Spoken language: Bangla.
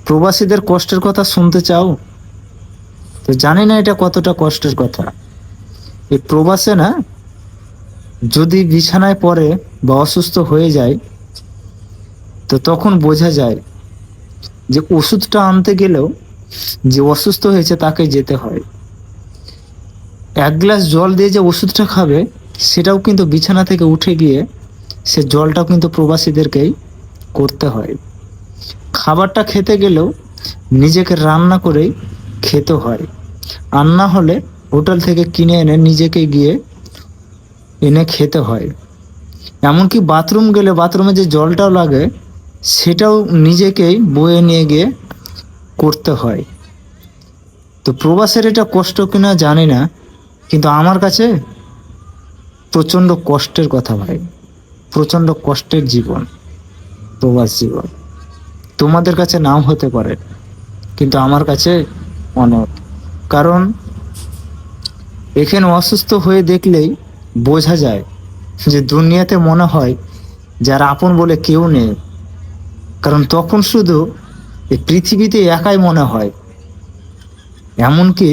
প্রবাসীদের কষ্টের কথা শুনতে চাও? তো জানি না এটা কতটা কষ্টের কথা। এই প্রবাসে না, যদি বিছানায় পড়ে বা অসুস্থ হয়ে যায়, তো তখন বোঝা যায় যে ওষুধটা আনতে গেলেও যে অসুস্থ হয়েছে তাকে যেতে হয়। এক গ্লাস জল দিয়ে যে ওষুধটা খাবে, সেটাও কিন্তু বিছানা থেকে উঠে গিয়ে সে জলটাও কিন্তু প্রবাসীদেরকেই করতে হয়। খাবারটা খেতে গেলেও নিজেকে রান্না করেই খেতে হয়, আর না হলে হোটেল থেকে কিনে এনে নিজেকে গিয়ে এনে খেতে হয়। এমনকি বাথরুম গেলে বাথরুমে যে জলটাও লাগে, সেটাও নিজেকেই বয়ে নিয়ে গিয়ে করতে হয়। তো প্রবাসের এটা কষ্ট কিনা জানি না, কিন্তু আমার কাছে প্রচণ্ড কষ্টের কথা ভাই, প্রচণ্ড কষ্টের জীবন প্রবাস জীবন। তোমাদের কাছে নাও হতে পারে, কিন্তু আমার কাছে অনেক। কারণ এখানে অসুস্থ হয়ে দেখলেই বোঝা যায় যে দুনিয়াতে মনে হয় যার আপন বলে কেউ নেই। কারণ তখন শুধু এই পৃথিবীতে একাই মনে হয়। এমনকি